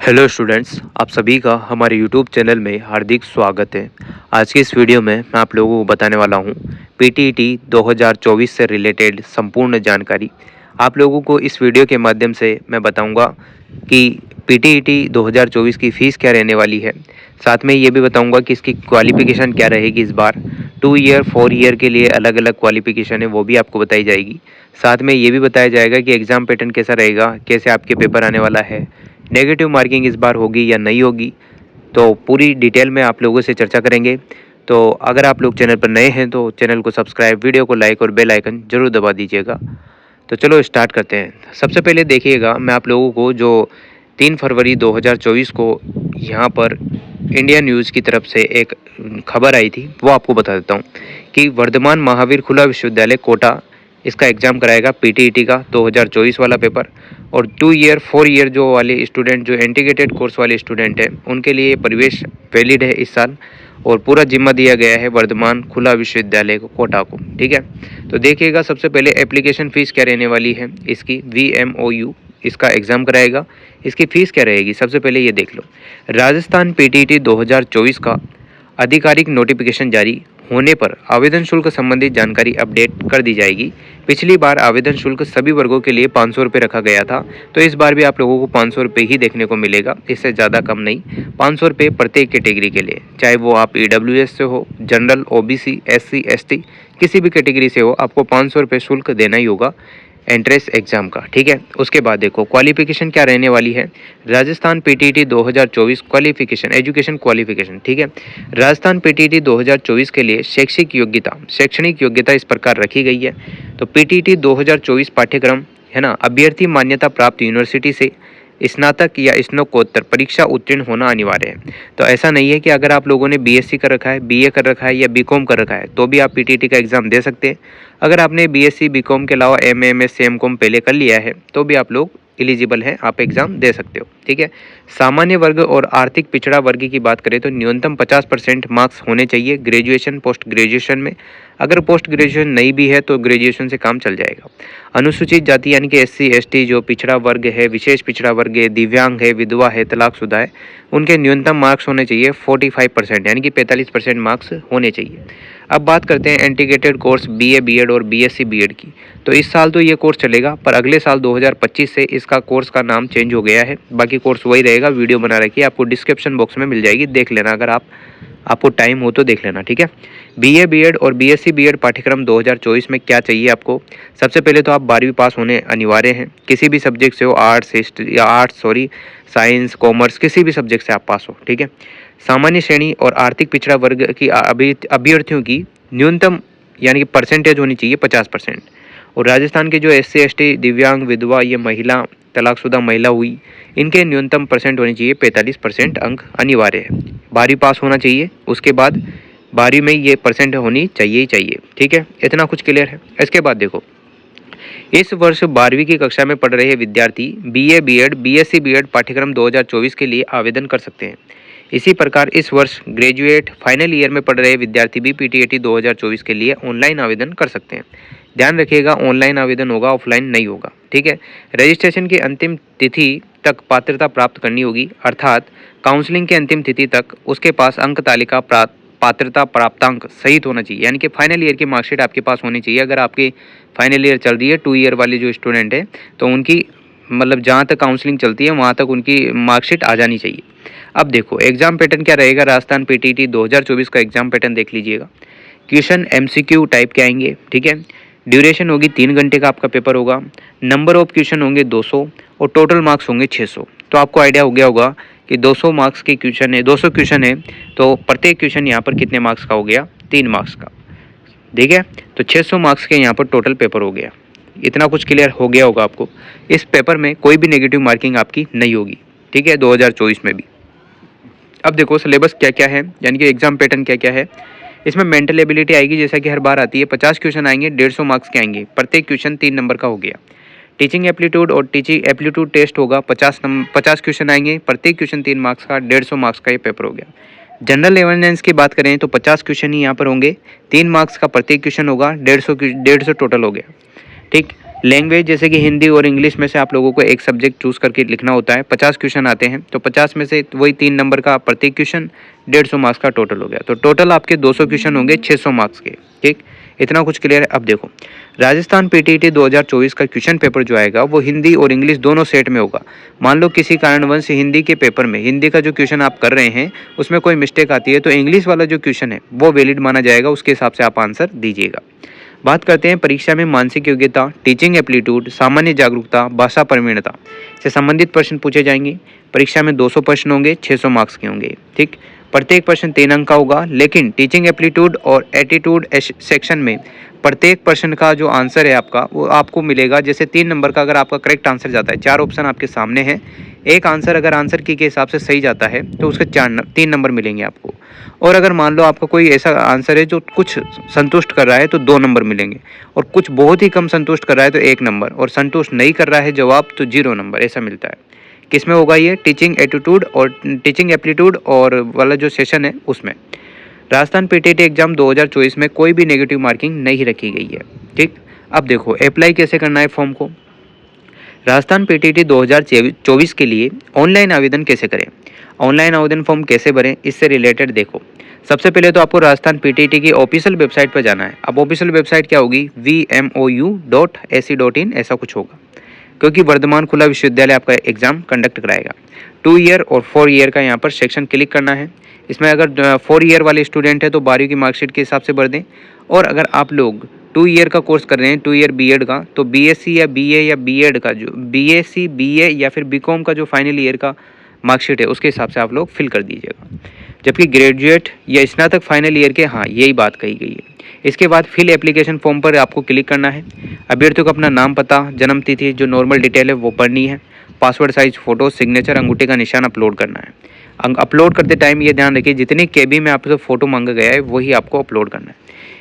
Hello students, आप सभी का हमारे यूट्यूब चैनल में हार्दिक स्वागत है। आज की इस वीडियो में मैं आप लोगों को बताने वाला हूं पीटीईटी 2024 से रिलेटेड संपूर्ण जानकारी। आप लोगों को इस वीडियो के माध्यम से मैं बताऊंगा कि पीटीईटी 2024 की फ़ीस क्या रहने वाली है। साथ में ये भी बताऊंगा कि इसकी क्वालिफ़िकेशन क्या रहेगी इस बार। 2 ईयर 4 ईयर के लिए अलग अलग क्वालिफ़िकेशन है, वो भी आपको बताई जाएगी। साथ में ये भी बताया जाएगा कि एग्ज़ाम पैटर्न कैसा रहेगा, कैसे आपके पेपर आने वाला है, नेगेटिव मार्किंग इस बार होगी या नहीं होगी, तो पूरी डिटेल में आप लोगों से चर्चा करेंगे। तो अगर आप लोग चैनल पर नए हैं तो चैनल को सब्सक्राइब, वीडियो को लाइक और बेल आइकन ज़रूर दबा दीजिएगा। तो चलो स्टार्ट करते हैं। सबसे पहले देखिएगा, मैं आप लोगों को जो 3 फरवरी 2024 को यहाँ पर इंडिया न्यूज़ की तरफ से एक खबर आई थी, वो आपको बता देता हूँ कि वर्धमान महावीर खुला विश्वविद्यालय कोटा इसका एग्ज़ाम कराएगा पीटीईटी का 2024 वाला पेपर। और 2 ईयर 4 ईयर जो वाले स्टूडेंट, जो इंटीग्रेटेड कोर्स वाले स्टूडेंट हैं, उनके लिए प्रवेश वैलिड है इस साल। और पूरा जिम्मा दिया गया है वर्धमान खुला विश्वविद्यालय को, कोटा को। ठीक है, तो देखिएगा सबसे पहले एप्लीकेशन फ़ीस क्या रहने वाली है इसकी। VMOU इसका एग्ज़ाम कराएगा। इसकी फ़ीस क्या रहेगी सबसे पहले ये देख लो। राजस्थान पीटीईटी 2024 का आधिकारिक नोटिफिकेशन जारी होने पर आवेदन शुल्क संबंधित जानकारी अपडेट कर दी जाएगी। पिछली बार आवेदन शुल्क सभी वर्गों के लिए 500 रुपये रखा गया था, तो इस बार भी आप लोगों को 500 रुपये ही देखने को मिलेगा, इससे ज़्यादा कम नहीं। 500 रुपये प्रत्येक कैटेगरी के लिए, चाहे वो आप EWS से हो, जनरल, OBC, SC, ST, किसी भी कैटेगरी से हो, आपको 500 रुपये शुल्क देना ही होगा एंट्रेंस एग्ज़ाम का। ठीक है, उसके बाद देखो क्वालिफिकेशन क्या रहने वाली है। Rajasthan PTET 2024 qualification, education qualification. ठीक है, राजस्थान पीटीईटी 2024 के लिए शैक्षणिक योग्यता इस प्रकार रखी गई है। तो पीटीईटी 2024 पाठ्यक्रम है ना, अभ्यर्थी मान्यता प्राप्त यूनिवर्सिटी से स्नातक या स्नातकोत्तर परीक्षा उत्तीर्ण होना अनिवार्य है। तो ऐसा नहीं है कि अगर आप लोगों ने BSc कर रखा है, BA कर रखा है या BCom कर रखा है तो भी आप पीटीईटी का एग्ज़ाम दे सकते हैं। अगर आपने BSc BCom के अलावा MA MSc MCom पहले कर लिया है तो भी आप लोग एलिजिबल हैं, आप एग्ज़ाम दे सकते हो। ठीक है, सामान्य वर्ग और आर्थिक पिछड़ा वर्ग की बात करें तो न्यूनतम 50% मार्क्स होने चाहिए ग्रेजुएशन, पोस्ट ग्रेजुएशन में। अगर पोस्ट ग्रेजुएशन नहीं भी है तो ग्रेजुएशन से काम चल जाएगा। अनुसूचित जाति यानी कि SC ST जो पिछड़ा वर्ग है, विशेष पिछड़ा वर्ग है, दिव्यांग है, विधवा है, तलाकशुदा है, उनके न्यूनतम मार्क्स होने चाहिए 45% यानी कि 45% मार्क्स होने चाहिए। अब बात करते हैं इंटीग्रेटेड कोर्स BA BEd और BSc BEd की। तो इस साल तो ये कोर्स चलेगा, पर अगले साल 2025 से इसका कोर्स का नाम चेंज हो गया है। बाकी कोर्स वही रहेगा, वीडियो बना रखी है, आपको डिस्क्रिप्शन बॉक्स में मिल जाएगी, देख लेना अगर आपको टाइम हो तो देख लेना। ठीक है, BA BEd और BSc BEd पाठ्यक्रम 2024 में क्या चाहिए आपको। सबसे पहले तो आप 12वीं पास होने अनिवार्य हैं, किसी भी सब्जेक्ट से हो, साइंस, कॉमर्स, किसी भी सब्जेक्ट से आप पास हो। ठीक है, सामान्य श्रेणी और आर्थिक पिछड़ा वर्ग की अभ्यर्थियों की न्यूनतम यानी कि परसेंटेज होनी चाहिए 50%। और राजस्थान के जो SC ST, दिव्यांग, विधवा, ये महिला, तलाकशुदा महिला हुई, इनके न्यूनतम परसेंट होनी चाहिए 45% अंक अनिवार्य है। 12वीं पास होना चाहिए, उसके बाद 12वीं में ये परसेंट होनी चाहिए ही चाहिए। ठीक है, इतना कुछ क्लियर है। इसके बाद देखो, इस वर्ष 12वीं की कक्षा में पढ़ रहे विद्यार्थी BA BEd BSc BEd पाठ्यक्रम 2024 के लिए आवेदन कर सकते हैं। इसी प्रकार इस वर्ष ग्रेजुएट फाइनल ईयर में पढ़ रहे विद्यार्थी भी पीटीईटी 2024 के लिए ऑनलाइन आवेदन कर सकते हैं। ध्यान रखिएगा, ऑनलाइन आवेदन होगा, ऑफलाइन नहीं होगा। ठीक है, रजिस्ट्रेशन की अंतिम तिथि तक पात्रता प्राप्त करनी होगी, अर्थात काउंसलिंग की अंतिम तिथि तक उसके पास अंक तालिका पात्रता प्राप्तांक सहित होना चाहिए, यानी कि फाइनल ईयर की मार्कशीट आपके पास होनी चाहिए। अगर आपकी फाइनल ईयर चल रही है, 2 ईयर वाले जो स्टूडेंट है, तो उनकी मतलब जहाँ तक काउंसलिंग चलती है वहाँ तक उनकी मार्कशीट आ जानी चाहिए। अब देखो एग्जाम पैटर्न क्या रहेगा। राजस्थान पीटीईटी 2024 का एग्जाम पैटर्न देख लीजिएगा। क्वेश्चन MCQ टाइप के आएंगे। ठीक है, ड्यूरेशन होगी 3 घंटे का आपका पेपर होगा। नंबर ऑफ क्वेश्चन होंगे 200 और टोटल मार्क्स होंगे 600। तो आपको आइडिया हो गया होगा कि 200 मार्क्स के क्वेश्चन है, 200 क्वेश्चन है, तो प्रत्येक क्वेश्चन यहाँ पर कितने मार्क्स का हो गया, 3 मार्क्स का। ठीक है, तो 600 मार्क्स के यहाँ पर टोटल पेपर हो गया। इतना कुछ क्लियर हो गया होगा आपको। इस पेपर में कोई भी नेगेटिव मार्किंग आपकी नहीं होगी। ठीक है, 2024 में भी। अब देखो सिलेबस क्या क्या है, यानी कि एग्जाम पैटर्न क्या क्या है। इसमें मेंटल एबिलिटी आएगी, जैसा कि हर बार आती है। 50 क्वेश्चन आएंगे, 150 मार्क्स के आएंगे, प्रत्येक क्वेश्चन 3 नंबर का हो गया। टीचिंग एप्लीट्यूड और टीचिंग एप्लीट्यूड टेस्ट होगा, 50 क्वेश्चन आएंगे, प्रत्येक क्वेश्चन 3 मार्क्स का, 150 मार्क्स का ये पेपर हो गया। जनरल अवेयरनेस की बात करें तो 50 क्वेश्चन ही यहाँ पर होंगे, 3 मार्क्स का प्रत्येक क्वेश्चन होगा, 150 टोटल हो गया। ठीक, लैंग्वेज जैसे कि हिंदी और इंग्लिश में से आप लोगों को एक सब्जेक्ट चूज़ करके लिखना होता है। 50 क्वेश्चन आते हैं, तो 50 में से वही 3 नंबर का प्रत्येक क्वेश्चन, 150 मार्क्स का टोटल हो गया। तो टोटल आपके 200 क्वेश्चन होंगे 600 मार्क्स के। ठीक, इतना कुछ क्लियर है। अब देखो, राजस्थान पीटीईटी 2024 का क्वेश्चन पेपर जो आएगा वो हिंदी और इंग्लिश दोनों सेट में होगा। मान लो किसी कारणवश हिंदी के पेपर में, हिंदी का जो क्वेश्चन आप कर रहे हैं उसमें कोई मिस्टेक आती है, तो इंग्लिश वाला जो क्वेश्चन है वो वैलिड माना जाएगा, उसके हिसाब से आप आंसर दीजिएगा। बात करते हैं परीक्षा में मानसिक योग्यता, टीचिंग एप्टीट्यूड, सामान्य जागरूकता, भाषा प्रवीणता से संबंधित प्रश्न पूछे जाएंगे। परीक्षा में 200 प्रश्न होंगे, 600 मार्क्स के होंगे। ठीक, प्रत्येक प्रश्न 3 अंक का होगा, लेकिन टीचिंग एप्टीट्यूड और एटीट्यूड सेक्शन में प्रत्येक प्रश्न का जो आंसर है आपका वो आपको मिलेगा। जैसे 3 नंबर का अगर आपका करेक्ट आंसर जाता है, 4 ऑप्शन आपके सामने हैं, एक आंसर अगर आंसर की के हिसाब से सही जाता है तो उसके 3 नंबर मिलेंगे आपको। और अगर मान लो आपका कोई ऐसा आंसर है जो कुछ संतुष्ट कर रहा है तो 2 नंबर मिलेंगे, और कुछ बहुत ही कम संतुष्ट कर रहा है तो 1 नंबर, और संतुष्ट नहीं कर रहा है जवाब तो 0 नंबर, ऐसा मिलता है। किस में होगा ये? टीचिंग एटीट्यूड और टीचिंग एप्टीट्यूड और वाला जो सेशन है उसमें। राजस्थान पीटीईटी एग्जाम 2024 में कोई भी नेगेटिव मार्किंग नहीं रखी गई है। ठीक, अब देखो अप्लाई कैसे करना है फॉर्म को। राजस्थान पीटीईटी 2024 के लिए ऑनलाइन आवेदन कैसे करें, ऑनलाइन आवेदन फॉर्म कैसे भरें, इससे रिलेटेड देखो। सबसे पहले तो आपको राजस्थान पीटीईटी की ऑफिशियल वेबसाइट पर जाना है। अब ऑफिशियल वेबसाइट क्या होगी? vmou.ac.in ऐसा कुछ होगा, क्योंकि वर्धमान खुला विश्वविद्यालय आपका एग्जाम कंडक्ट कराएगा। 2 ईयर और 4 ईयर का यहाँ पर सेक्शन क्लिक करना है। इसमें अगर 4 ईयर वाले स्टूडेंट है तो 12वीं की मार्कशीट के हिसाब से भर दें, और अगर आप लोग 2 ईयर का कोर्स कर रहे हैं, 2 ईयर बीएड का, तो बीएससी या बीए या बीएड का जो बीएससी बीए या फिर बीकॉम का जो फाइनल ईयर का मार्कशीट है उसके हिसाब से आप लोग फिल कर दीजिएगा। जबकि ग्रेजुएट या स्नातक फाइनल ईयर के, हाँ यही बात कही गई है। इसके बाद फिल एप्लीकेशन फॉर्म पर आपको क्लिक करना है। अभ्यर्थियों को अपना नाम, पता, जन्म तिथि जो नॉर्मल डिटेल है वो पढ़नी है। पासवर्ड साइज फोटो, सिग्नेचर, अंगूठे का निशान अपलोड करना है। अपलोड करते टाइम ये ध्यान रखिए जितनी केबी में आपसे फ़ोटो मांगा गया है वही आपको अपलोड करना है।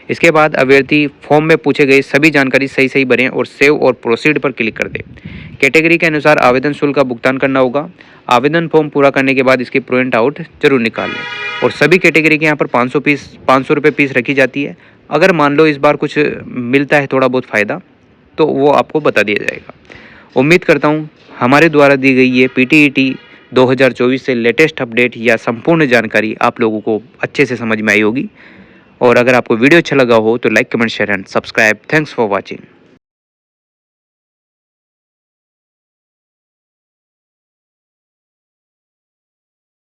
इसके बाद अभ्यर्थी फॉर्म में पूछे गए सभी जानकारी सही सही भरें और सेव और प्रोसीड पर क्लिक कर दें। कैटेगरी के अनुसार आवेदन शुल्क का भुगतान करना होगा। आवेदन फॉर्म पूरा करने के बाद इसकी प्रिंट आउट जरूर निकाल लें। और सभी कैटेगरी के यहाँ पर 500 रुपये फीस रखी जाती है। अगर मान लो इस बार कुछ मिलता है थोड़ा बहुत फ़ायदा तो वो आपको बता दिया जाएगा। उम्मीद करता हूँ हमारे द्वारा दी गई ये पीटीईटी 2024 से लेटेस्ट अपडेट या संपूर्ण जानकारी आप लोगों को अच्छे से समझ में आई होगी। और अगर आपको वीडियो अच्छा लगा हो तो like, comment, share and subscribe. Thanks for watching.